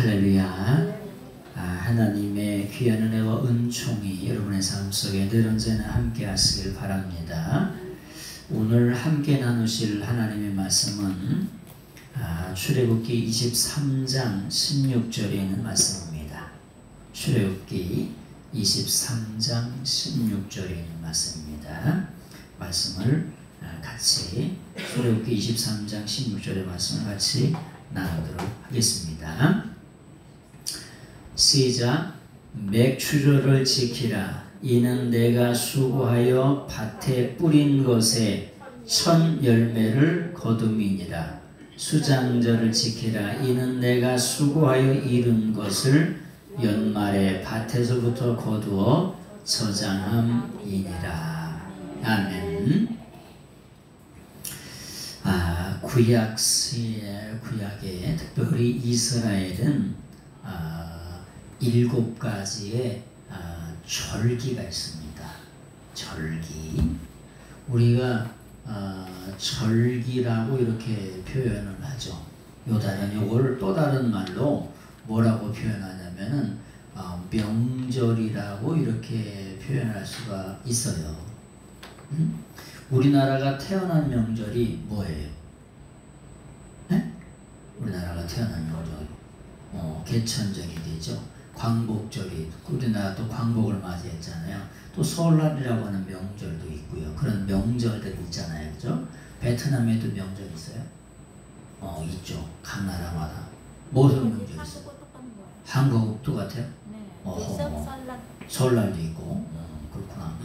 할렐루야. 하나님의 귀한 은혜와 은총이 여러분의 삶 속에 늘 언제나 함께 하시길 바랍니다. 오늘 함께 나누실 하나님의 말씀은 출애굽기 23장 16절에 있는 말씀입니다. 출애굽기 23장 16절에 있는 말씀입니다. 말씀을 같이 출애굽기 23장 16절의 말씀을 같이 나누도록 하겠습니다. 시작. 맥추절을 지키라. 이는 내가 수고하여 밭에 뿌린 것에 첫 열매를 거둠이니라. 수장절을 지키라. 이는 내가 수고하여 이룬 것을 연말에 밭에서부터 거두어 저장함이니라. 아멘. 구약에 특별히 이스라엘은 7가지의 절기가 있습니다. 절기. 우리가 절기라고 이렇게 표현을 하죠. 요거를 또 다른 말로 뭐라고 표현하냐면은 명절이라고 이렇게 표현할 수가 있어요. 우리나라가 태어난 명절이 뭐예요? 네? 우리나라가 태어난 명절이 개천절이 되죠. 광복절이, 우리나라도 광복을 맞이했잖아요. 또 설날이라고 하는 명절도 있고요. 그런 명절들이 있잖아요. 그죠? 베트남에도 명절 있어요? 있죠. 각 나라마다. 무슨 명절 있어요? 한국도 똑같아요? 설날도 있고. 그렇구나.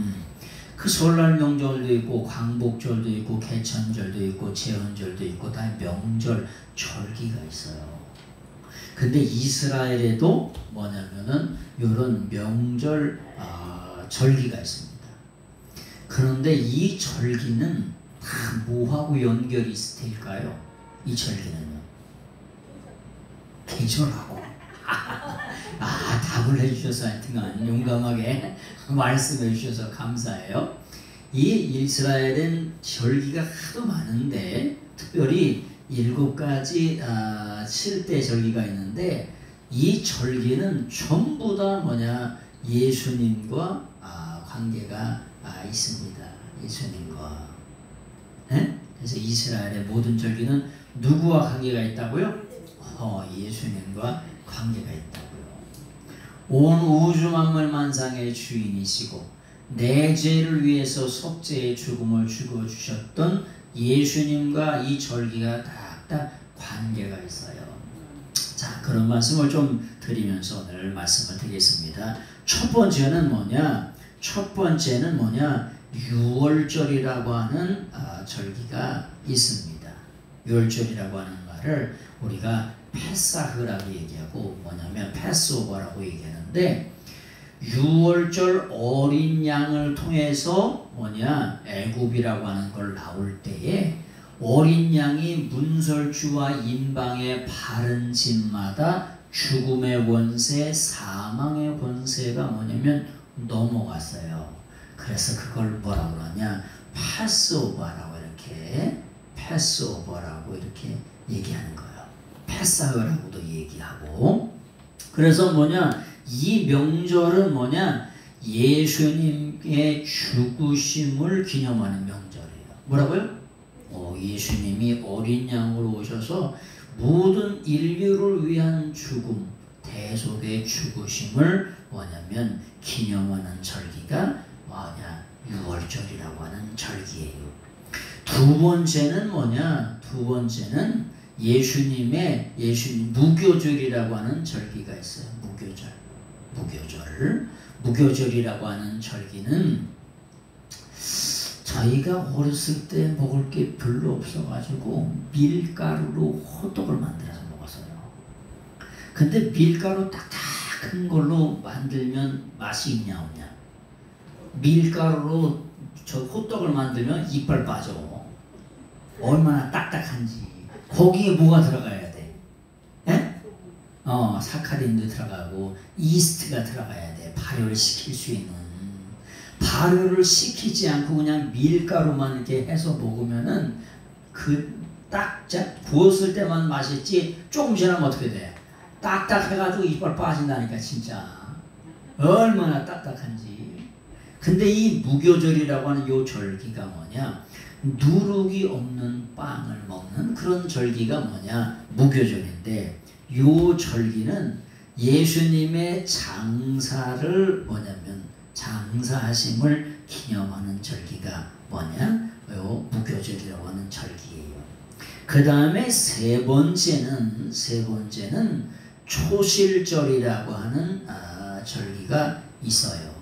그 설날 명절도 있고, 광복절도 있고, 개천절도 있고, 제헌절도 있고, 다 명절, 절기가 있어요. 근데 이스라엘에도 뭐냐면은 이런 명절 절기가 있습니다. 그런데 이 절기는 다 뭐하고 연결이 있을 테일까요? 이 절기는요. 계절하고. 답을 해주셔서 하여튼간 용감하게 말씀해 주셔서 감사해요. 이 이스라엘은 절기가 하도 많은데 특별히 7가지 7대 절기가 있는데 이 절기는 전부 다 예수님과 관계가 있습니다. 예수님과. 네? 그래서 이스라엘의 모든 절기는 누구와 관계가 있다고요? 예수님과 관계가 있다고요. 온 우주 만물 만상의 주인이시고 내 죄를 위해서 속죄의 죽음을 죽어주셨던 예수님과 이 절기가 다 관계가 있어요. 자, 그런 말씀을 좀 드리면서 오늘 말씀을 드리겠습니다. 첫 번째는 뭐냐? 6월절이라고 하는 절기가 있습니다. 6월절이라고 하는 말을 우리가 패사흐라고 얘기하고 패스오버라고 얘기하는데 6월절 어린 양을 통해서 애굽이라고 하는 걸 나올 때에 어린 양이 문설주와 인방의 바른 짓마다 죽음의 권세, 사망의 권세가 넘어갔어요. 그래서 그걸 뭐라고 그러냐? 패스오버라고 이렇게 얘기하는 거예요. 패사흐라고도 얘기하고. 그래서 이 명절은 예수님의 죽으심을 기념하는 명절이에요. 뭐라고요? 예수님이 어린 양으로 오셔서 모든 인류를 위한 죽음, 대속의 죽으심을 기념하는 절기가 6월절이라고 하는 절기예요. 두 번째는 예수님 무교절이라고 하는 절기가 있어요. 무교절이라고 하는 절기는 저희가 어렸을 때 먹을 게 별로 없어가지고 밀가루로 호떡을 만들어서 먹었어요. 근데 밀가루 딱딱한 걸로 만들면 맛이 있냐 없냐? 밀가루로 저 호떡을 만들면 이빨 빠져. 얼마나 딱딱한지. 거기에 뭐가 들어가야 돼? 사카린도 들어가고 이스트가 들어가야 돼. 발효를 시킬 수 있는. 발효를 시키지 않고 그냥 밀가루만 이렇게 해서 먹으면은 딱 구웠을 때만 맛있지 조금 지나면 어떻게 돼? 딱딱해가지고 이빨 빠진다니까 진짜. 얼마나 딱딱한지. 근데 이 무교절이라고 하는 요 절기가 뭐냐? 누룩이 없는 빵을 먹는 그런 절기가 뭐냐? 무교절인데 요 절기는 예수님의 장사를 뭐냐면 장사하심을 기념하는 절기가 뭐냐? 요 무교절이라고 하는 절기예요. 그 다음에 세 번째는 초실절이라고 하는 절기가 있어요.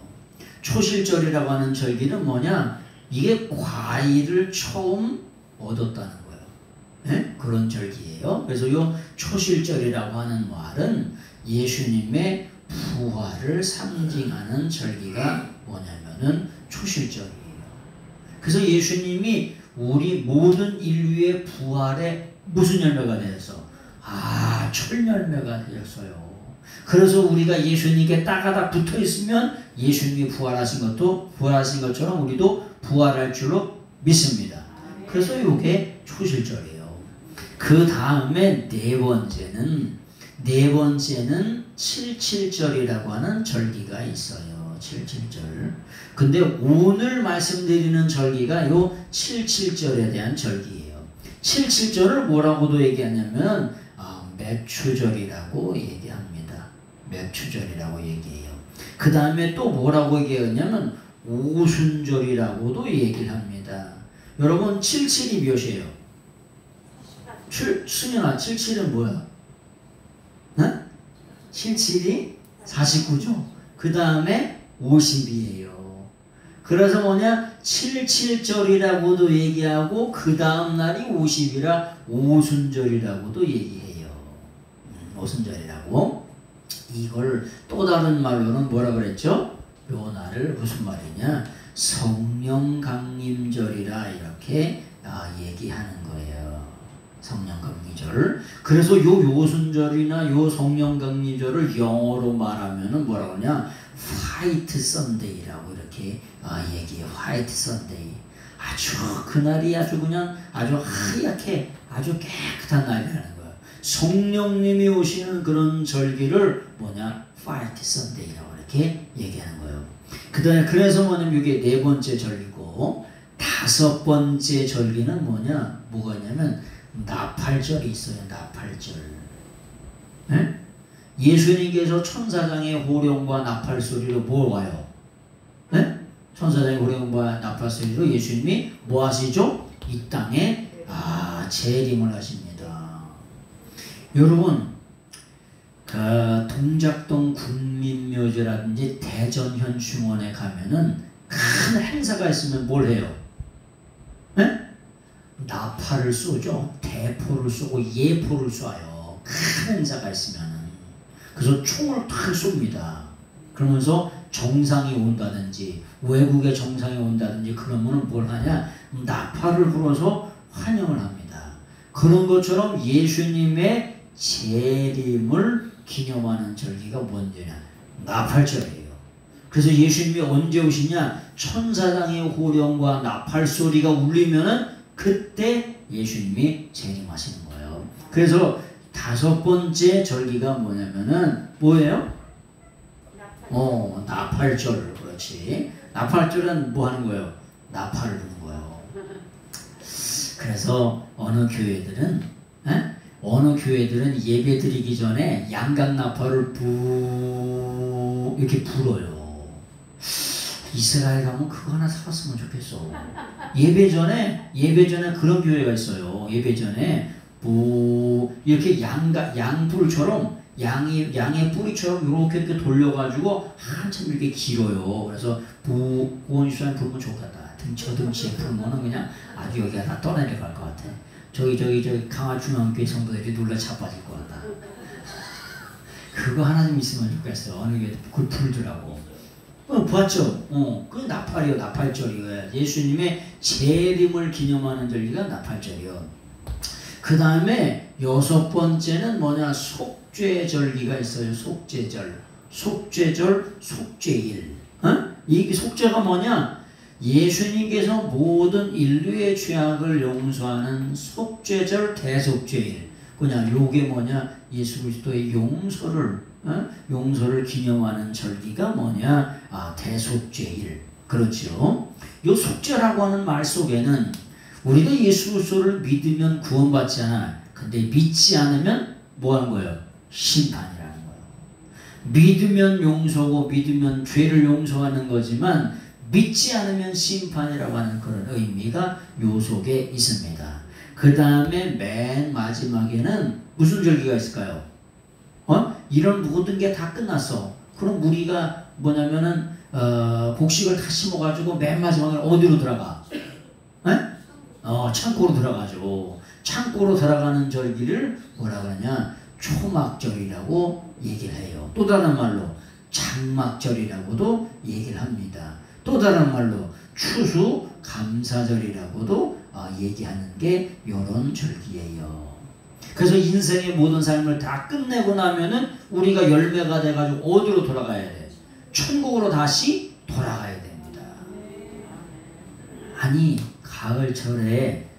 초실절이라고 하는 절기는 뭐냐? 이게 과일을 처음 얻었다는 거예요. 네? 그런 절기예요. 그래서 요 초실절이라고 하는 말은 예수님의 부활을 상징하는 절기가 뭐냐면은 초실절이에요. 그래서 예수님이 우리 모든 인류의 부활에 무슨 열매가 되었어? 철열매가 되었어요. 그래서 우리가 예수님께 따가닥 붙어 있으면 예수님이 부활하신 것처럼 우리도 부활할 줄로 믿습니다. 그래서 이게 초실절이에요. 그 다음에 네 번째는 칠칠절이라고 하는 절기가 있어요. 칠칠절. 근데 오늘 말씀드리는 절기가 요 칠칠절에 대한 절기예요. 칠칠절을 뭐라고도 얘기하냐면 맥추절이라고 얘기합니다. 맥추절이라고 얘기해요. 그 다음에 또 뭐라고 얘기하냐면 오순절이라고도 얘기를 합니다. 여러분 77이 몇이에요? 승현아 77은 뭐야? 77이 49죠. 그 다음에 50이에요. 그래서 뭐냐? 77절이라고도 얘기하고 그 다음 날이 50이라 오순절이라고도 얘기해요. 오순절이라고. 이걸 또 다른 말로는 뭐라 그랬죠? 요 날을 무슨 말이냐? 성령강림절이라 이렇게 얘기하는 거예요. 성령강림절. 그래서 요 오순절이나 요 성령강림절을 영어로 말하면은 뭐라고 하냐? 화이트 선데이라고 이렇게 얘기해요. 화이트 선데이. 아주 그날이 아주 그냥 아주 하얗게 아주 깨끗한 날이라는 거예요. 성령님이 오시는 그런 절기를 뭐냐? 화이트 선데이라고 이렇게 얘기하는 거예요. 그래서 뭐냐면 이게 네 번째 절기고 다섯 번째 절기는 뭐냐? 뭐가 있냐면 나팔절이 있어요. 나팔절. 네? 예수님께서 천사장의 호령과 나팔 소리로 뭐 와요? 네? 천사장의 호령과 나팔 소리로 예수님이 뭐 하시죠? 이 땅에 재림을 하십니다. 여러분, 동작동 국민묘지라든지 대전현충원에 가면은 큰 행사가 있으면 뭘 해요? 네? 나팔을 쏘죠. 대포를 쏘고 예포를 쏴요. 큰 행사가 있으면은. 그래서 총을 탁 쏩니다. 그러면서 정상이 온다든지 외국의 정상이 온다든지 그러면은 뭘 하냐? 나팔을 불어서 환영을 합니다. 그런 것처럼 예수님의 재림을 기념하는 절기가 뭔지냐? 나팔절이에요. 그래서 예수님이 언제 오시냐? 천사장의 호령과 나팔 소리가 울리면은 그때 예수님이 재림하시는 거예요. 그래서 다섯 번째 절기가 뭐냐면은 뭐예요? 나팔절. 그렇지. 나팔절은 뭐 하는 거예요? 나팔을 부는 거예요. 그래서 어느 교회들은 예배 드리기 전에 양각 나팔을 이렇게 불어요. 이스라엘 가면 그거 하나 사봤으면 좋겠어. 예배 전에 그런 교회가 있어요. 예배 전에 이렇게 양불처럼 양의 뿌리처럼 이렇게 돌려가지고 한참 이렇게 길어요. 그래서 구원수산 불면 좋겠다. 저 등치에 불면은 그냥 아주 여기 하나 떠내려갈 것 같아. 저기 강화중앙교회 성도들이 놀라 자빠질 것 같다. 그거 하나 좀 있으면 좋겠어. 어느 게 그걸 불더라고. 봤죠? 그 나팔이요. 나팔절이에요. 예수님의 재림을 기념하는 절기가 나팔절이요. 그 다음에 여섯 번째는 뭐냐? 속죄절기가 있어요. 속죄절, 속죄일. 이 속죄가 뭐냐? 예수님께서 모든 인류의 죄악을 용서하는 속죄절, 대속죄일. 뭐냐, 요게 뭐냐, 예수 그리스도의 용서를 기념하는 절기가 뭐냐, 대속죄일. 그렇죠. 요 속죄라고 하는 말 속에는 우리가 예수 그리스도를 믿으면 구원받잖아. 근데 믿지 않으면 뭐 하는 거예요? 심판이라는 거예요. 믿으면 용서고 믿으면 죄를 용서하는 거지만 믿지 않으면 심판이라고 하는 그런 의미가 요 속에 있습니다. 그 다음에 맨 마지막에는 무슨 절기가 있을까요? 이런 모든 게 다 끝났어. 그럼 우리가 뭐냐면은 곡식을 다 심어가지고 맨 마지막에 어디로 들어가? 창고로 들어가죠. 창고로 들어가는 절기를 뭐라 그러냐? 초막절이라고 얘기를 해요. 또 다른 말로 장막절이라고도 얘기를 합니다. 또 다른 말로 추수감사절이라고도 얘기하는 게 요런 절기예요. 그래서 인생의 모든 삶을 다 끝내고 나면은 우리가 열매가 돼가지고 어디로 돌아가야 돼? 천국으로 다시 돌아가야 됩니다. 아니 가을철에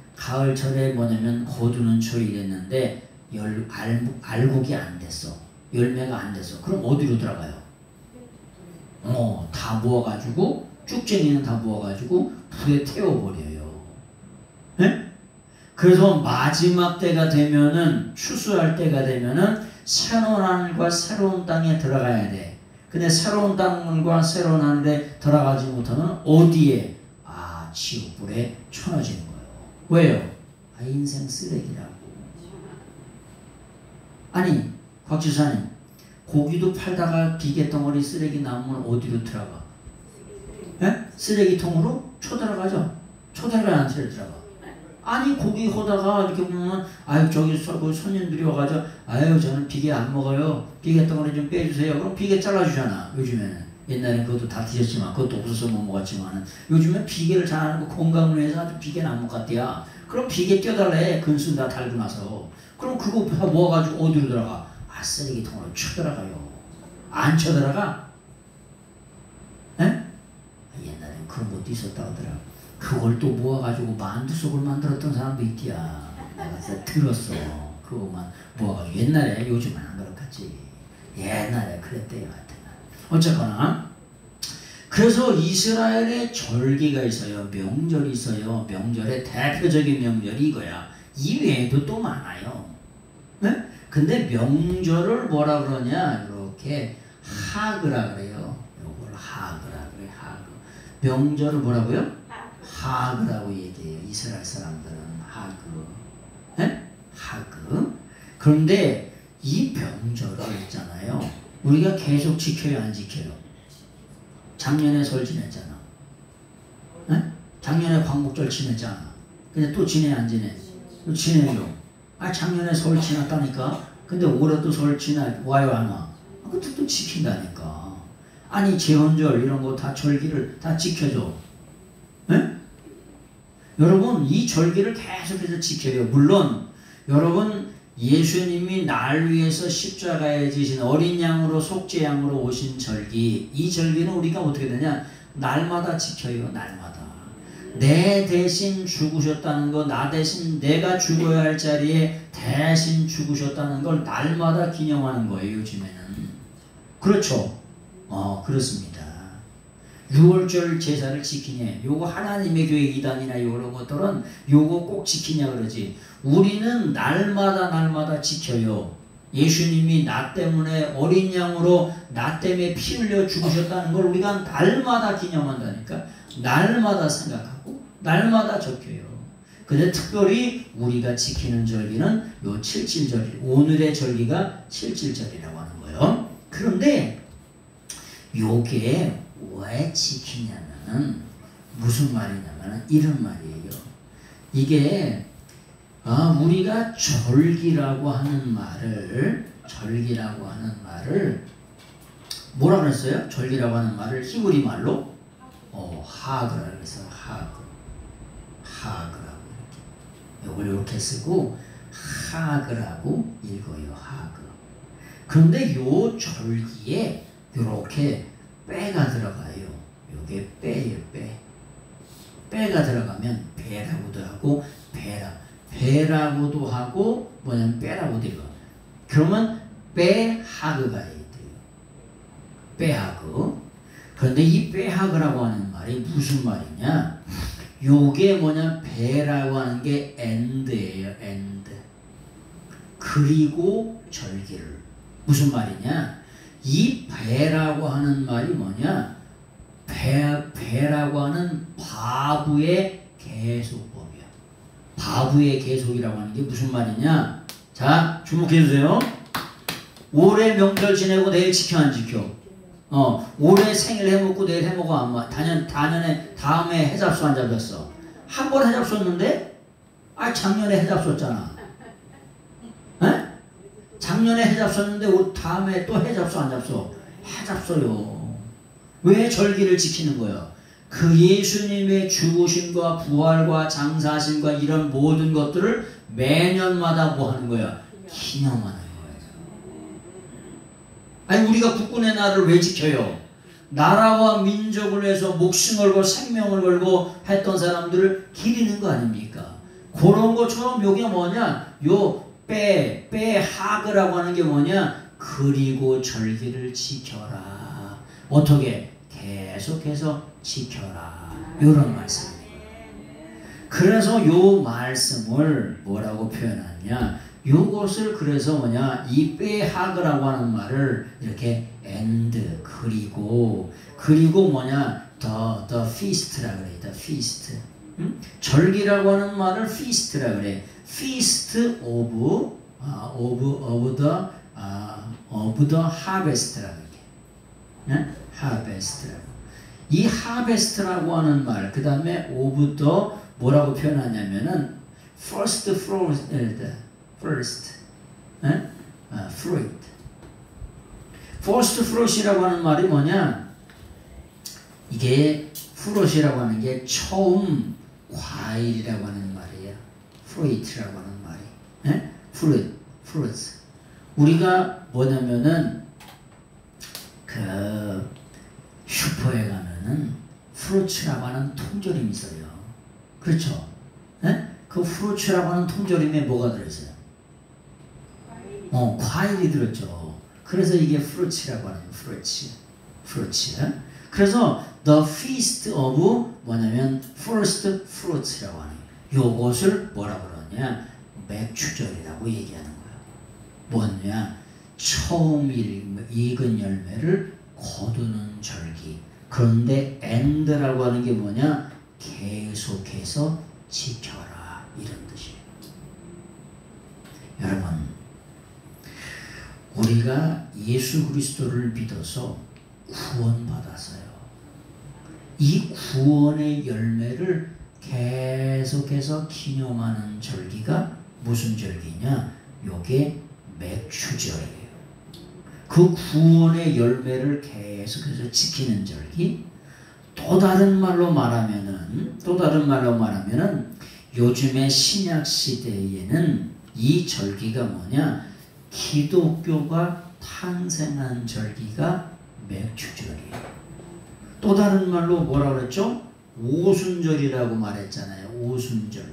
뭐냐면 거두는 철이 됐는데 알곡이 안 됐어. 열매가 안 됐어. 그럼 어디로 들어가요? 다 모아가지고 쭉쟁이는 다 모아가지고 불에 태워버려요. 네? 그래서 마지막 때가 되면은 추수할 때가 되면은 새로운 하늘과 새로운 땅에 들어가야 돼. 근데 새로운 땅과 새로운 하늘에 들어가지 못하면 어디에? 지옥불에 쳐넣어지는 거예요. 왜요? 인생 쓰레기라고. 아니 곽 지사님, 고기도 팔다가 비계덩어리 쓰레기 남으면 어디로 들어가? 쓰레기통으로 쳐들어가죠. 쳐들어가야 안 들어가. 아니 고기 호다가 이렇게 보면 저기 손님들이 와가지고 저는 비계 안 먹어요. 비계덩어리 좀 빼주세요. 그럼 비계 잘라주잖아. 요즘에는. 옛날엔 그것도 다 드셨지만 그것도 없어서 못 먹었지만 요즘엔 비계를 잘하는 거 건강을 위해서 아주 비계는 안 먹었대야. 그럼 비계 껴달래. 근순 다 달고 나서. 그럼 그거 다 모아가지고 어디로 들어가? 쓰레기통으로 쳐들어가요. 안 쳐들어가? 옛날엔 그런 것도 있었다고 하더라. 그걸 또 모아가지고 만두속을 만들었던 사람도 있디야. 내가 들었어. 그거만 모아가지고. 옛날에, 요즘은 안 그렇겠지. 옛날에 그랬대요. 하여튼. 어쨌거나 그래서 이스라엘의 절기가 있어요. 명절이 있어요. 명절의 대표적인 명절이 이거야. 이외에도 또 많아요. 근데 명절을 뭐라 그러냐, 이렇게 하그라 그래요. 요걸 하그라 그래. 하그. 명절을 뭐라고요? 하그라고 얘기해요. 이스라엘 사람들은 하그. 하그. 그런데 이 명절을 있잖아요. 우리가 계속 지켜요, 안 지켜요? 작년에 설 지냈잖아. 작년에 광복절 지냈잖아. 근데 또 지내, 안 지내? 지내요. 작년에 설 지났다니까. 근데 올해도 설 와요, 안 와? 그것도 또 지킨다니까. 아니 제헌절 이런 거 다 절기를 다 지켜줘. 여러분 이 절기를 계속해서 지켜요. 물론 여러분 예수님이 날 위해서 십자가에 지신 어린 양으로 속죄양으로 오신 절기, 이 절기는 우리가 어떻게 되냐? 날마다 지켜요. 날마다. 내 대신 죽으셨다는 거, 나 대신 내가 죽어야 할 자리에 대신 죽으셨다는 걸 날마다 기념하는 거예요. 요즘에는. 그렇죠? 그렇습니다. 6월절 제사를 지키냐, 요거 하나님의 교회 이단이나 이런 것들은 요거 꼭 지키냐 그러지. 우리는 날마다 지켜요. 예수님이 나 때문에 어린 양으로 나 때문에 피 흘려 죽으셨다는 걸 우리가 날마다 기념한다니까. 날마다 생각하고 날마다 적혀요. 근데 특별히 우리가 지키는 절기는 요 칠칠절, 오늘의 절기가 칠칠절이라고 하는 거예요. 그런데 요게 왜 지키냐면은 무슨 말이냐면은 이런 말이에요. 이게 우리가 절기라고 하는 말을 뭐라 그랬어요? 절기라고 하는 말을 히브리 말로 하그라 그래서 하그라고 이렇게 이걸 이렇게 쓰고 하그라고 읽어요. 하그. 그런데 요 절기에 이렇게 빼가 들어가요. 요게 빼예요. 빼가 들어가면 배라고도 하고 배라고도 하고 뭐냐면 빼라고 돼요. 그러면 빼하그가 돼요. 빼하그. 그런데 이 빼하그라고 하는 말이 무슨 말이냐? 요게 뭐냐? 배라고 하는 게 end예요. end. 그리고 절기를. 무슨 말이냐? 이 배라고 하는 말이 뭐냐? 배라고 하는 바브의 계속법이야. 바브의 계속이라고 하는 게 무슨 말이냐? 자, 주목해주세요. 올해 명절 지내고 내일 지켜 안 지켜? 올해 생일 해먹고 내일 해먹어 안 먹어? 다음에 해잡수 안 잡혔어? 한 번 해잡수었는데? 작년에 해잡수었잖아. 에? 작년에 해잡수었는데 다음에 또 해잡수 안 잡수? 해잡수요. 왜 절기를 지키는 거예요? 그 예수님의 죽으심과 부활과 장사하심과 이런 모든 것들을 매년마다 뭐 하는 거야? 기념하는 거예요. 아니 우리가 국군의 날을 왜 지켜요? 나라와 민족을 위해서 목숨 걸고 생명을 걸고 했던 사람들을 기리는 거 아닙니까? 그런 것처럼 요게 뭐냐? 요 빼하그라고 하는 게 뭐냐? 그리고 절기를 지켜라. 어떻게? 계속해서 지켜라. 이런 말씀입니다. 그래서 요 말씀을 뭐라고 표현하냐? 요것을 그래서 뭐냐? 이 빼하그라고 하는 말을 이렇게 end 그리고 뭐냐? the feast라 그래. the feast. 절기라고 하는 말을 feast라 그래. feast of the harvest라 그래. 네? harvest라고. 이 harvest라고 하는 말, 그 다음에 of the 뭐라고 표현하냐면은 first fruit, fruit. first fruit이라고 하는 말이 뭐냐? 이게 fruit이라고 하는 게 처음 과일이라고 하는 말이에요. fruit라고 하는 말이. fruits. 우리가 뭐냐면은 그 슈퍼에 가면은 프루츠라고 하는 통조림이 있어요. 그렇죠? 그 프루츠라고 하는 통조림에 뭐가 들어있어요? 과일이 들었죠. 그래서 이게 프루츠라고 하는 프루츠. 그래서 the feast of 뭐냐면 first fruits라고 하는 요것을 뭐라고 그러냐? 맥추절이라고 얘기하는 거예요. 뭐냐? 처음 익은 열매를 거두는 절기. 그런데 end라고 하는 게 뭐냐? 계속해서 지켜라. 이런 뜻이에요. 여러분, 우리가 예수 그리스도를 믿어서 구원받았어요. 이 구원의 열매를 계속해서 기념하는 절기가 무슨 절기냐? 요게 맥추절이에요. 그 구원의 열매를 계속해서 지키는 절기. 또 다른 말로 말하면은 요즘의 신약 시대에는 이 절기가 뭐냐? 기독교가 탄생한 절기가 맥추절이에요. 또 다른 말로 뭐라고 그랬죠? 오순절이라고 말했잖아요. 오순절.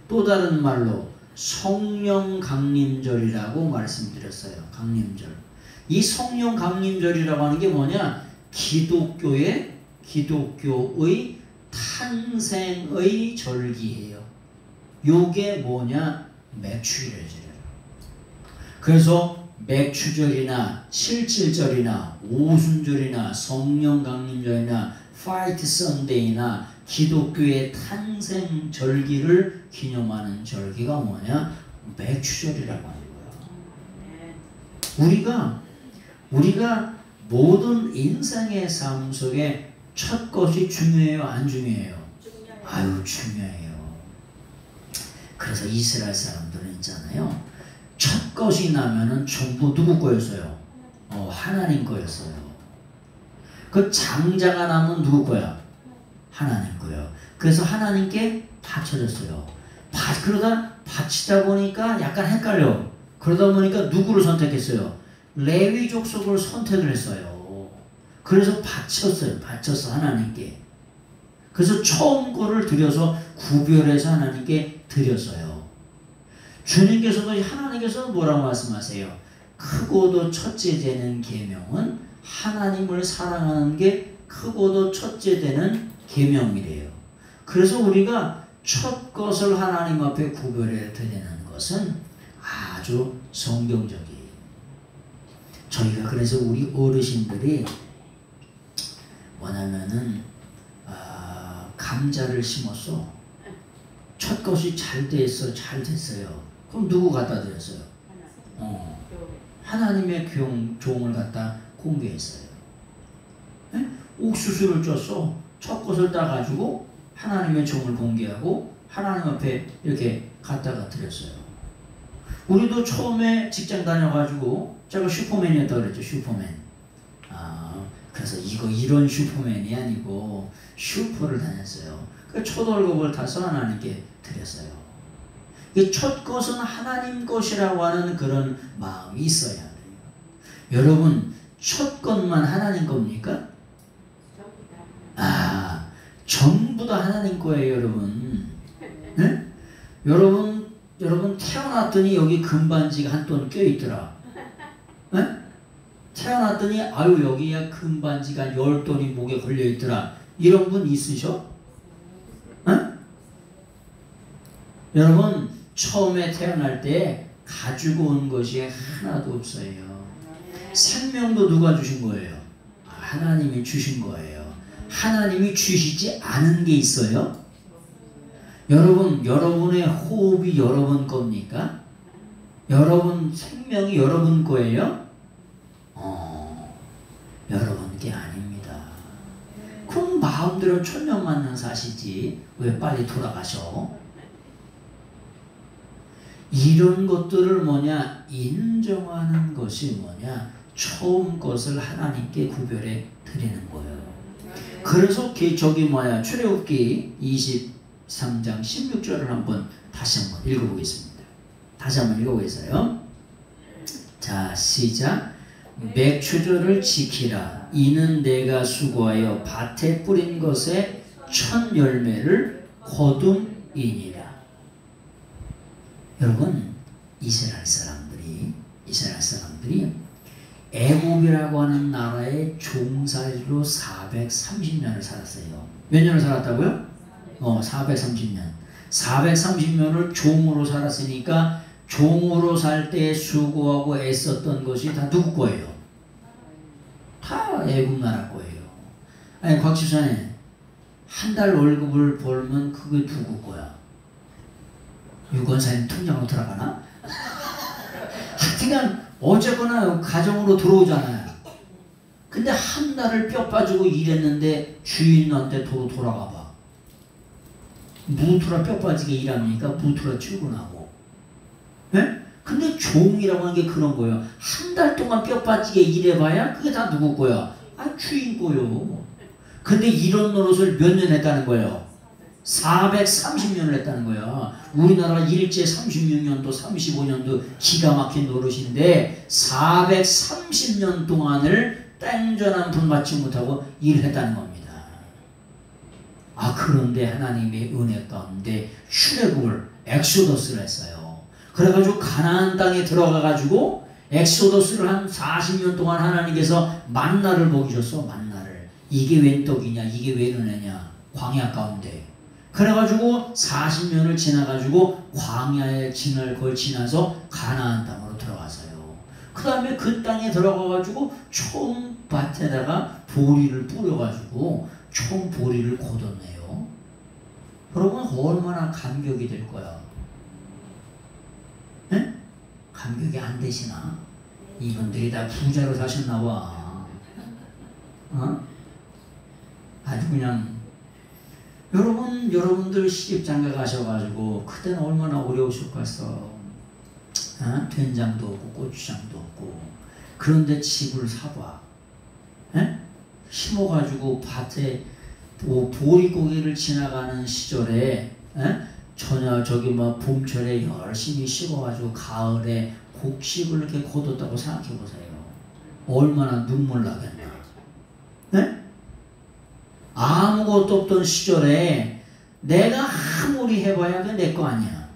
또 다른 말로 성령 강림절이라고 말씀드렸어요. 강림절. 이 성령 강림절이라고 하는 게 뭐냐? 기독교의 탄생의 절기예요. 요게 뭐냐? 맥추절이에요. 그래서 맥추절이나 실질절이나 오순절이나 성령 강림절이나 파이트 선데이나 기독교의 탄생 절기를 기념하는 절기가 뭐냐? 맥추절이라고 하는 거야. 우리가 모든 인생의 삶 속에 첫 것이 중요해요? 안 중요해요? 아유, 중요해요. 그래서 이스라엘 사람들은 있잖아요. 첫 것이 나면은 전부 누구 거였어요? 하나님 거였어요. 그 장자가 나면 누구 거야? 하나님 거예요. 그래서 하나님께 바쳐졌어요. 그러다 바치다 보니까 약간 헷갈려. 그러다 보니까 누구를 선택했어요? 레위 족속을 선택을 했어요. 그래서 바쳤어 하나님께. 그래서 처음 거를 드려서 구별해서 하나님께 드렸어요. 주님께서도 하나님께서는 뭐라고 말씀하세요? 크고도 첫째 되는 계명은 하나님을 사랑하는 게 크고도 첫째 되는 계명이래요. 그래서 우리가 첫 것을 하나님 앞에 구별해 드리는 것은 아주 성경적이에요. 저희가 그래서 우리 어르신들이 뭐냐면은 감자를 심었어. 첫 것이 잘 됐어요. 그럼 누구 갖다 드렸어요? 하나님의 종을 갖다 공개했어요. 네? 옥수수를 쪘어. 첫 것을 따가지고 하나님의 종을 공개하고 하나님 앞에 이렇게 갖다가 드렸어요. 우리도 처음에 직장 다녀가지고 제가 슈퍼맨이었다고 그랬죠. 슈퍼맨. 그래서 이런 슈퍼맨이 아니고 슈퍼를 다녔어요. 그 첫 월급을 타서 하나님께 드렸어요. 첫 것은 하나님 것이라고 하는 그런 마음이 있어야 돼요. 여러분, 첫 것만 하나님 겁니까? 전부 다 하나님 거예요, 여러분. 네? 여러분 태어났더니 여기 금반지가 한 돈 껴있더라. 네? 태어났더니 여기야 금반지가 10돈이 목에 걸려있더라. 이런 분 있으셔? 네? 여러분, 처음에 태어날 때 가지고 온 것이 하나도 없어요. 생명도 누가 주신 거예요? 하나님이 주신 거예요. 하나님이 주시지 않은 게 있어요? 여러분, 여러분의 호흡이 여러분 겁니까? 여러분 생명이 여러분 거예요? 여러분 게 아닙니다. 그럼 마음대로 천년만년 사시지 왜 빨리 돌아가셔? 이런 것들을 인정하는 것이 처음 것을 하나님께 구별해 드리는 거예요. 그래서 출애굽기 23장 16절을 다시 한번 읽어보겠습니다. 다시 한번 읽어보겠어요. 자, 시작. 맥추절을 지키라. 이는 내가 수고하여 밭에 뿌린 것의 첫 열매를 거둠이니라. 여러분, 이스라엘 사람들이 애굽이라고 하는 나라의 종살이로 430년을 살았어요. 몇 년을 살았다고요? 430년. 430년을 종으로 살았으니까 종으로 살 때 수고하고 애썼던 것이 다 누구 거예요? 다 애굽 나라 거예요. 아니, 곽 집사님, 한 달 월급을 벌면 그게 누구 거야? 유권사님 통장으로 들어가나? 하여튼 어쨌거나 가정으로 들어오잖아요. 근데 한 달을 뼈 빠지고 일했는데 주인한테 돌아가 봐. 무투라 뼈 빠지게 일합니까? 무투라 출근하고. 예? 근데 종이라고 하는 게 그런 거예요. 한 달 동안 뼈 빠지게 일해봐야 그게 다 누구 거야? 주인 거요. 근데 이런 노릇을 몇 년 했다는 거예요? 430년을 했다는 거야. 우리나라 일제 36년도 35년도 기가 막힌 노릇인데 430년 동안을 땡전한 분 맞지 못하고 일했다는 겁니다. 그런데 하나님의 은혜 가운데 출애굽을 엑소더스를 했어요. 그래가지고 가나안 땅에 들어가가지고 엑소더스를 한 40년 동안 하나님께서 만나를 먹이셨어. 만나를. 이게 웬 떡이냐, 이게 웬 은혜냐, 광야 가운데. 그래가지고 40년을 지나가지고 광야의 진을 거의 지나서 가나안 땅으로 들어가서요. 그 다음에 그 땅에 들어가가지고 처음 밭에다가 보리를 뿌려가지고 처음 보리를 거뒀네요. 여러분, 얼마나 감격이 될 거야? 네? 감격이 안 되시나? 이분들이 다 부자로 사셨나 봐. 아주 그냥. 여러분들 시집장가 가셔가지고 그때는 얼마나 어려우셨겠어. 된장도 없고 고추장도 없고. 그런데 집을 사봐. 심어가지고 밭에 보리고기를 지나가는 시절에 봄철에 열심히 심어가지고 가을에 곡식을 이렇게 거뒀다고 생각해보세요. 얼마나 눈물 나겠나. 네? 아무것도 없던 시절에 내가 아무리 해봐야 그게 내 거 아니야.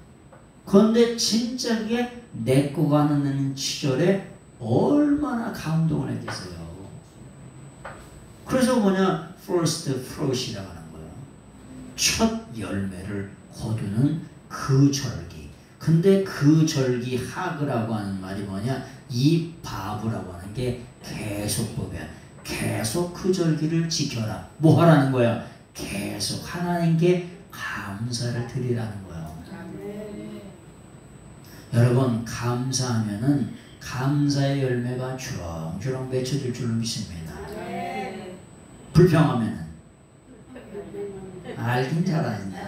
그런데 진짜 그게 내 거가 하는 시절에 얼마나 감동을 했겠어요. 그래서 뭐냐, first fruit이라고 하는 거예요. 첫 열매를 거두는 그 절기. 근데 그 절기 하그라고 하는 말이 뭐냐, 이 바브라고 하는 게 계속 보면 계속 그 절기를 지켜라. 뭐 하라는 거야? 계속 하나님께 감사를 드리라는 거예요. 여러분, 감사하면은 감사의 열매가 주렁주렁 맺혀질 줄로 믿습니다. 불평하면은 알긴 잘 아는데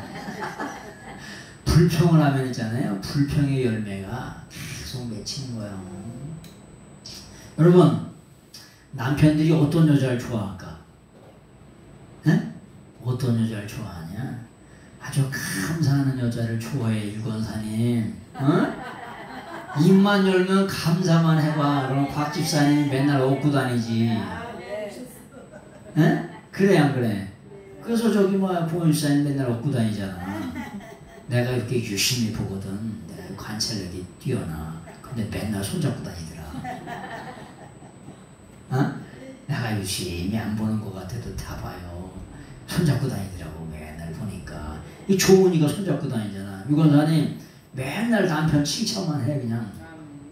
불평을 하면 있잖아요. 불평의 열매가 계속 맺히는 거예요. 여러분, 남편들이 어떤 여자를 좋아할까? 에? 어떤 여자를 좋아하냐? 아주 감사하는 여자를 좋아해, 유건사님. 어? 입만 열면 감사만 해봐. 그럼 곽 집사님이 맨날 얻고 다니지. 에? 그래 안 그래? 그래서 저기 뭐야, 봉원 집사님 맨날 얻고 다니잖아. 내가 이렇게 유심히 보거든. 내가 관찰력이 뛰어나. 근데 맨날 손잡고 다니더라. 어? 내가 유심히 안 보는 것 같아도 다 봐요. 손잡고 다니더라고. 맨날 보니까 이 조은이가 손잡고 다니잖아. 유건사님 맨날 남편 칭찬만 해 그냥.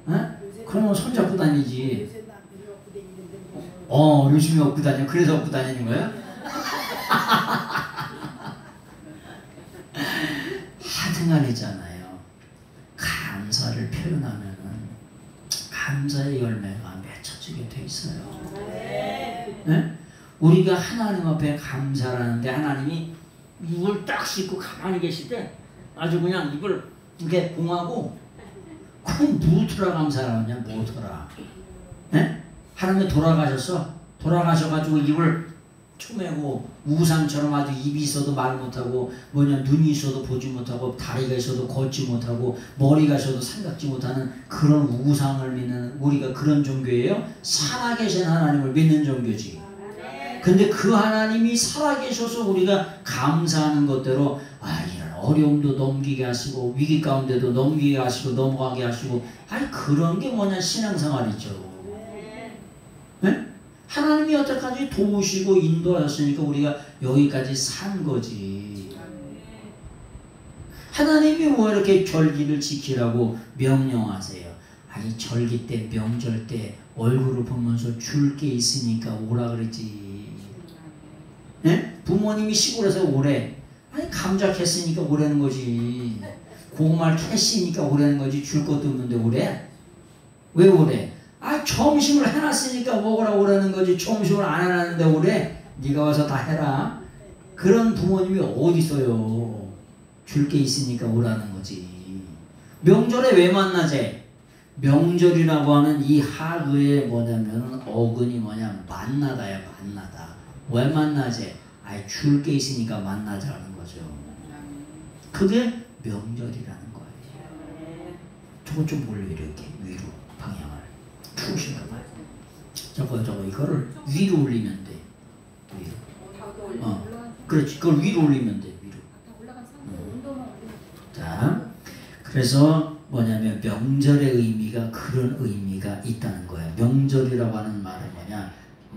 어? 그러면 손잡고 다니지. 요즘에 얻고 다녀. 그래서 얻고 다니는 거야? 하등안이잖아요. 감사를 표현하면은 감사의 열매가 맺혀지게 돼 있어요. 네? 우리가 하나님 앞에 감사를 하는데 하나님이 입을 딱 씻고 가만히 계실 때 아주 그냥 입을 이렇게 봉하고 그럼 무엇으로 감사를 하냐? 무엇으로? 네? 하나님이 돌아가셔가지고 입을 초매고 우상처럼 아주 입이 있어도 말 못하고 뭐냐, 눈이 있어도 보지 못하고 다리가 있어도 걷지 못하고 머리가 있어도 생각지 못하는 그런 우상을 믿는 우리가 그런 종교예요? 살아계신 하나님을 믿는 종교지. 근데 그 하나님이 살아계셔서 우리가 감사하는 것대로 이런 어려움도 넘기게 하시고 위기 가운데도 넘기게 하시고 넘어가게 하시고 그런 게 뭐냐, 신앙생활이죠. 네? 하나님이 여태까지 도우시고 인도하셨으니까 우리가 여기까지 산 거지. 하나님이 왜 이렇게 절기를 지키라고 명령하세요? 아니 절기 때 명절 때 얼굴을 보면서 줄 게 있으니까 오라 그랬지. 네? 부모님이 시골에서 오래. 감자 캤으니까 오라는 거지. 고구마를 캤으니까 오라는 거지. 줄 것도 없는데 오래? 왜 오래? 점심을 해놨으니까 먹으라고 오라는 거지. 점심을 안 해놨는데 오래? 네가 와서 다 해라. 그런 부모님이 어디 있어요. 줄 게 있으니까 오라는 거지. 명절에 왜 만나재? 명절이라고 하는 이 하그의 뭐냐면 어근이 뭐냐, 만나다야. 만나다. 왜 만나재? 줄 게 있으니까 만나자는 거죠. 그게 명절이라는 거예요. 저거 좀 올려, 이렇게 위로 방향을. 추우신가 봐요. 저거 이거를 위로 올리면 돼. 위로. 그렇지. 그걸 위로 올리면 돼. 위로. 자, 그래서 뭐냐면 명절의 의미가 그런 의미가 있다는 거예요. 명절이라고 하는 말은 뭐냐,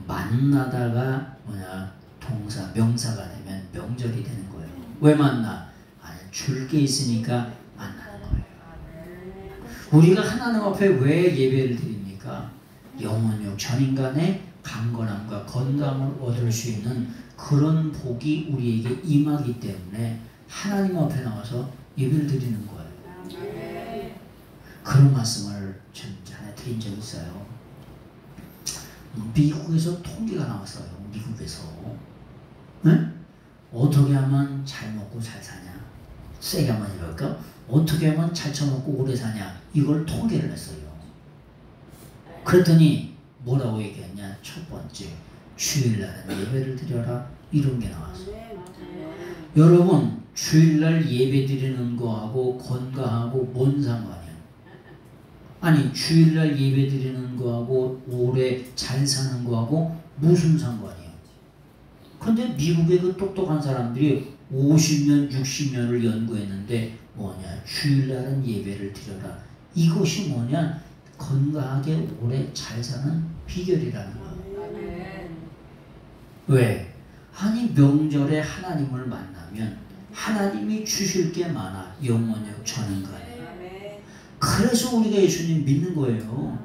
만나다가 뭐냐, 동사 명사가 되면 명절이 되는 거예요. 왜 만나? 줄 게 있으니까 만나는 거예요. 우리가 하나님 앞에 왜 예배를 드립니까? 영혼육 전인간의 강건함과 건강을 얻을 수 있는 그런 복이 우리에게 임하기 때문에 하나님 앞에 나와서 예배를 드리는 거예요. 그런 말씀을 전에 드린 적이 있어요. 미국에서 통계가 나왔어요. 미국에서. 네? 어떻게 하면 잘 먹고 잘 사냐? 세게 한번 이럴까? 어떻게 하면 잘 처먹고 오래 사냐? 이걸 통계를 했어요. 그랬더니 뭐라고 얘기했냐? 첫 번째, 주일날은 예배를 드려라. 이런 게 나왔어요. 여러분, 주일날 예배 드리는 거하고 건강하고 뭔 상관이야? 아니, 주일날 예배 드리는 거하고 오래 잘 사는 거하고 무슨 상관이야? 근데 미국의 그 똑똑한 사람들이 50년, 60년을 연구했는데 뭐냐, 주일날은 예배를 드려라. 이것이 뭐냐, 건강하게 오래 잘 사는 비결이라는 거예요. 왜? 아니 명절에 하나님을 만나면 하나님이 주실 게 많아. 영원 전한 거 아니에요. 그래서 우리가 예수님 믿는 거예요.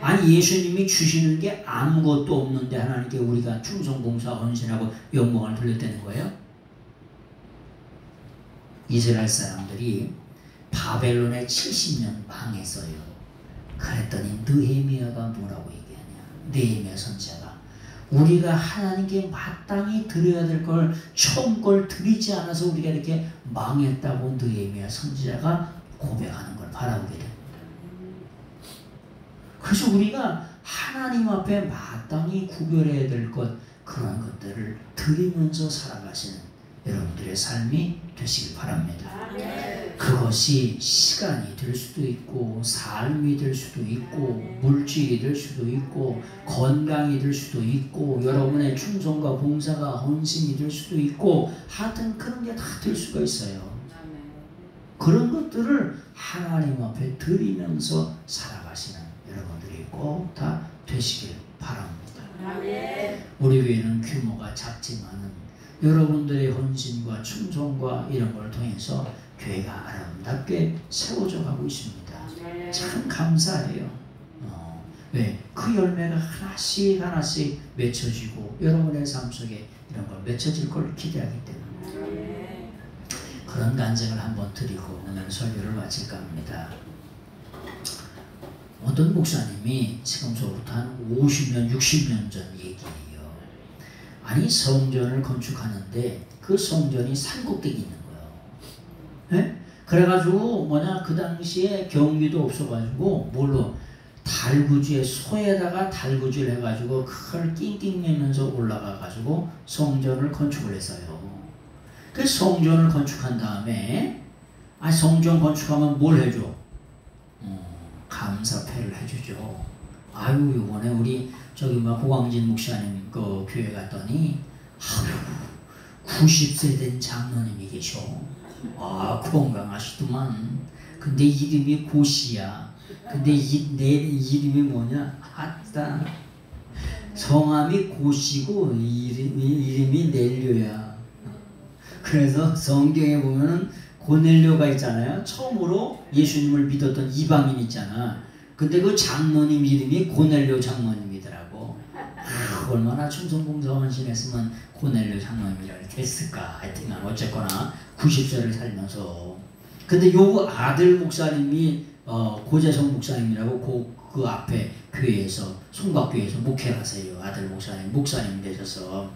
아니 예수님이 주시는 게 아무것도 없는데 하나님께 우리가 충성 봉사 헌신하고 영광을 돌렸다는 거예요. 이스라엘 사람들이 바벨론에 70년 망했어요. 그랬더니 느헤미야가 뭐라고 얘기하냐. 느헤미야 선지자가 우리가 하나님께 마땅히 드려야 될 걸 처음 걸 드리지 않아서 우리가 이렇게 망했다고 느헤미야 선지자가 고백하는 걸 바라보게 됩니다. 그래서 우리가 하나님 앞에 마땅히 구별해야 될 것, 그런 것들을 드리면서 살아가시는 여러분들의 삶이 되시길 바랍니다. 그것이 시간이 될 수도 있고 삶이 될 수도 있고 물질이 될 수도 있고 건강이 될 수도 있고 여러분의 충성과 봉사가 헌신이 될 수도 있고 하여튼 그런 게 다 될 수가 있어요. 그런 것들을 하나님 앞에 드리면서 살아가시는 여러분들이 꼭 다 되시길 바랍니다. 우리 교회는 규모가 작지만은 여러분들의 헌신과 충성과 이런 걸 통해서 교회가 아름답게 세워져 가고 있습니다. 참 감사해요. 왜? 그 열매가 하나씩 하나씩 맺혀지고 여러분의 삶 속에 이런 걸 맺혀질 걸 기대하기 때문에 그런 간증을 한번 드리고 오늘 설교를 마칠까 합니다. 어떤 목사님이 지금서부터 한 50년, 60년 전 얘기예요. 아니 성전을 건축하는데 그 성전이 산꼭대기 있는 거예요. 네? 그래가지고 뭐냐 그 당시에 경비도 없어가지고 뭘로 달구지에 소에다가 달구지를 해가지고 그걸 낑낑 매면서 올라가가지고 성전을 건축을 했어요. 그 성전을 건축한 다음에 성전 건축하면 뭘 해줘? 감사패를 해주죠. 아유 요번에 우리 저기 호광진 목사님 그 교회 갔더니 90세 된 장로님이 계셔. 건강하시더만. 근데 이름이 고씨야. 근데 내 이름이 뭐냐? 아따. 성함이 고씨고 이름이 넬료야. 그래서 성경에 보면은 고넬료가 있잖아요. 처음으로 예수님을 믿었던 이방인 있잖아. 근데 그 장로님 이름이 고넬료 장로님이더라고. 얼마나 충성봉사 헌신했으면 고넬료 장로님이라 됐을까. 하여튼 어쨌거나 90세를 살면서. 근데 요 아들 목사님이 고재성 목사님이라고 그 앞에 교회에서 송각교회에서 목회를 하세요. 아들 목사님 되셔서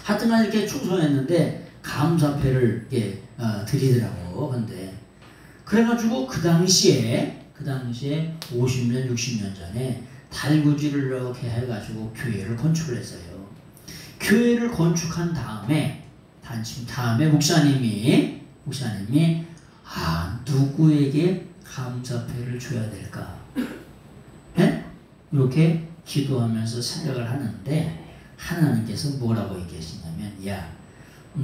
하여튼 이렇게 충성했는데 감사패를 드리더라고. 근데 그래가지고 그 당시에 50년 60년 전에 달구지를 이렇게 해가지고 교회를 건축을 했어요. 교회를 건축한 다음에 목사님이 누구에게 감사패를 줘야 될까? 네? 이렇게 기도하면서 생각을 하는데 하나님께서 뭐라고 얘기하시냐면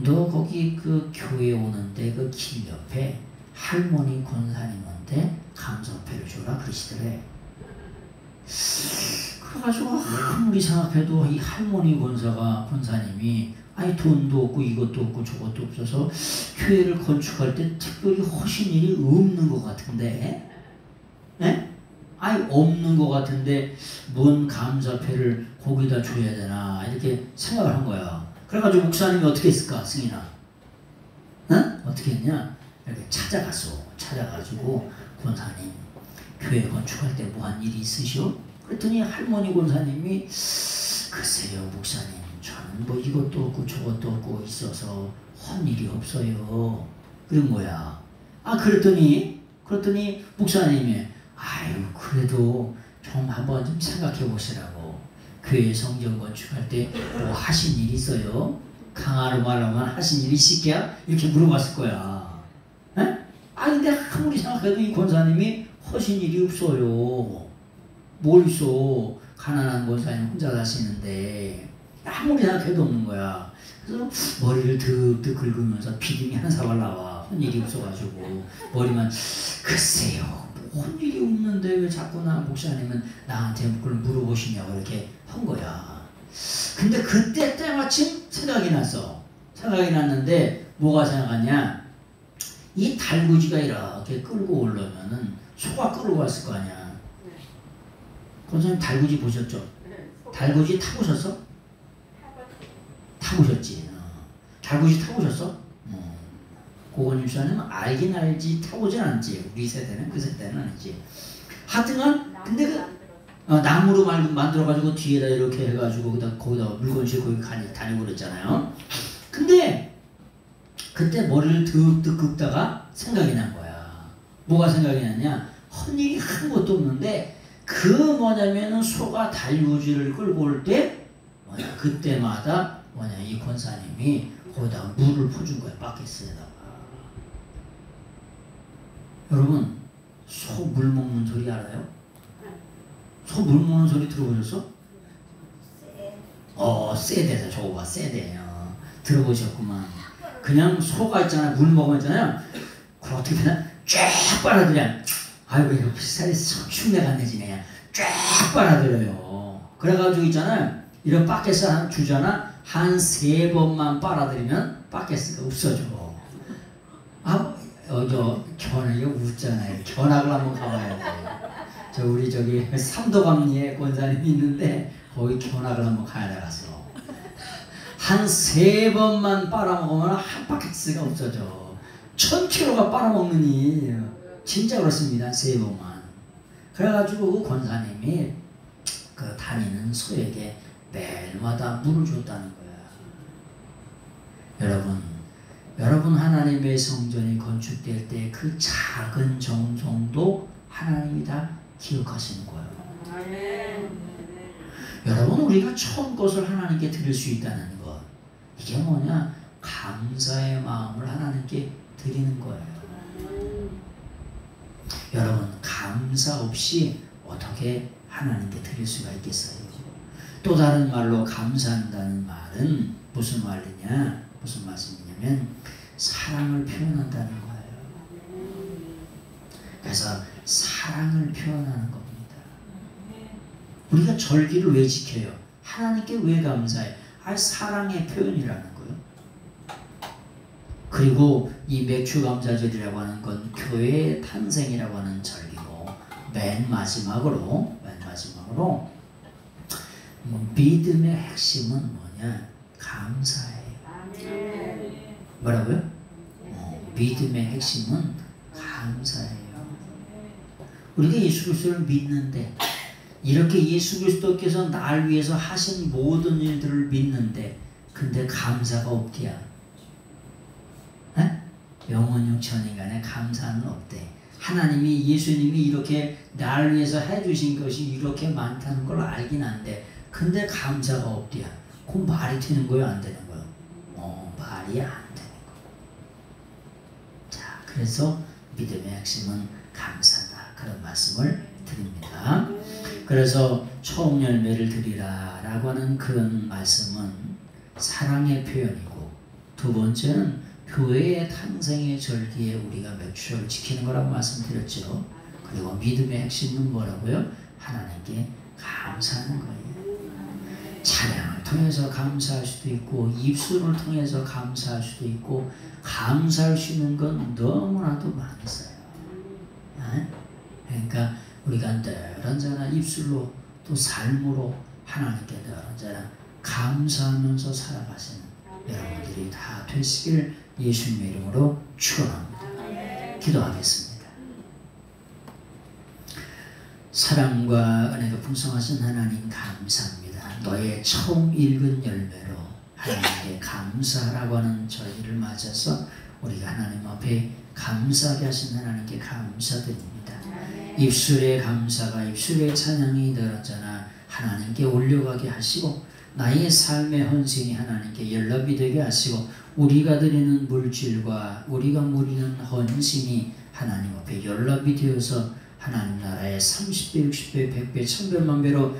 너 거기 그 교회 오는데 그 길 옆에 할머니 권사님한테 감사패를 줘라 그러시더래. 그래가지고 아무리 생각해도 이 할머니 권사님이 돈도 없고 이것도 없고 저것도 없어서 교회를 건축할 때 특별히 하신 일이 없는 것 같은데, 없는 것 같은데 뭔 감사패를 거기다 줘야 되나 이렇게 생각을 한 거야. 그래가지고 목사님이 어떻게 했을까, 승인아? 어떻게 했냐? 이렇게 찾아가지고 권사님 교회 건축할 때 뭐 한 일이 있으시오? 그랬더니 할머니 권사님이 글쎄요 목사님 저는 뭐 이것도 없고 저것도 없고 있어서 한 일이 없어요. 그런 거야. 그랬더니 목사님이 그래도 좀 한번 좀 생각해 보시라고. 교회 성전 건축할 때 뭐 하신 일 있어요? 강하로 말하면 하신 일 있을게야? 이렇게 물어봤을 거야. 근데 아무리 생각해도 이 권사님이 하신 일이 없어요. 뭘 있어? 가난한 권사님 혼자 사시는데 아무리 생각해도 없는 거야. 그래서 머리를 득득 긁으면서 비듬이 한 사발 나와. 혼일이 없어가지고 머리만 글쎄요 혼일이 없는데 왜 자꾸나 목사님은 나한테 그걸 물어보시냐고 이렇게 한 거야. 근데 그때 때마침 생각이 났어. 생각이 났는데 뭐가 생각하냐, 이 달구지가 이렇게 끌고 오려면은 소가 끌고 왔을 거 아니야. 권사님 달구지 보셨죠? 달구지 타보셨어? 타보셨지. 달구지 타보셨어? 고건님 씨는 알긴 알지 타보진 않지. 우리 세대는 그 세대는 아니지. 하여튼간 근데 그 나무로 만들어가지고 뒤에다 이렇게 해가지고 거기다 물건 싣고 다니고 그랬잖아요. 근데 그때 머리를 득득 긁다가 생각이 난 거야. 뭐가 생각이 났냐? 헛일이 한 것도 없는데 그 뭐냐면은 소가 달구지를 끌고 올 때 그때마다 이 권사님이 거기다가 물을 퍼준 거야. 바켓에다가. 여러분 소 물 먹는 소리 알아요? 소 물 먹는 소리 들어보셨어? 세대다. 저거 봐, 세대. 들어보셨구만. 그냥 소가 있잖아요. 물 먹었잖아요. 그걸 어떻게 되나? 쫙 빨아들여. 아이고 이거 뱃살이 흉내가 안 내지네. 쫙 빨아들여요. 그래가지고 있잖아요. 이런 바켓을 하나 주잖아. 한 3번만 빨아들이면 바켓스가 없어져. 견학이 웃잖아요. 견학을 한번 가봐야 돼. 우리 삼도감리에 권사님이 있는데 거기 견학을 한번 가야 돼가서 한 3번만 빨아먹으면 한 바켓스가 없어져. 1000kg가 빨아먹느니 진짜 그렇습니다. 3번만. 그래가지고 그 권사님이 그 다니는 소에게 매일마다 물을 줬다는 거야. 여러분 하나님의 성전이 건축될 때 그 작은 정성도 하나님이 다 기억하시는 거예요. 여러분 우리가 처음 것을 하나님께 드릴 수 있다는 것, 이게 뭐냐? 감사의 마음을 하나님께 드리는 거예요. 여러분 감사 없이 어떻게 하나님께 드릴 수가 있겠어요? 또 다른 말로 감사한다는 말은 무슨 말이냐? 무슨 말씀이냐면 사랑을 표현한다는 거예요. 그래서 사랑을 표현하는 겁니다. 우리가 절기를 왜 지켜요? 하나님께 왜 감사해? 사랑의 표현이라는 거예요. 그리고 이 맥주감사절이라고 하는 건 교회의 탄생이라고 하는 절기고, 맨 마지막으로 믿음의 핵심은 뭐냐? 감사예요. 뭐라고요? 믿음의 핵심은 감사예요. 우리가 예수 그리스도를 믿는데, 이렇게 예수 그리스도께서 날 위해서 하신 모든 일들을 믿는데, 근데 감사가 없디야. 영원 영천인간에 감사는 없대. 하나님이, 예수님이 이렇게 날 위해서 해주신 것이 이렇게 많다는 걸 알긴 한데, 근데 감사가 없디야. 그건 말이 되는 거예요, 안 되는 거예요? 말이 안 되는 거예요. 자, 그래서 믿음의 핵심은 감사다. 그런 말씀을 드립니다. 그래서 처음 열매를 드리라 라고 하는 그런 말씀은 사랑의 표현이고, 두 번째는 교회의 탄생의 절기에 우리가 맥주를 지키는 거라고 말씀드렸죠. 그리고 믿음의 핵심은 뭐라고요? 하나님께 감사하는 거예요. 찬양을 통해서 감사할 수도 있고, 입술을 통해서 감사할 수도 있고, 감사할 수 있는 건 너무나도 많이 있어요. 그러니까 우리가 늘 언제나 입술로 또 삶으로 하나님께 늘 언제나 감사하면서 살아가시는 여러분들이 다 되시길 예수님의 이름으로 축원합니다. 기도하겠습니다. 사랑과 은혜가 풍성하신 하나님 감사합니다. 너의 처음 읽은 열매로 하나님께 감사라고 하는 저희를 맞아서 우리가 하나님 앞에 감사하게 하신 하나님께 감사드립니다. 입술의 감사가, 입술의 찬양이 늘었잖아 하나님께 올려가게 하시고, 나의 삶의 헌신이 하나님께 연락이 되게 하시고, 우리가 드리는 물질과 우리가 드리는 헌신이 하나님 앞에 연락이 되어서 하나님 나라의 30배, 60배, 100배, 1000배, 만배로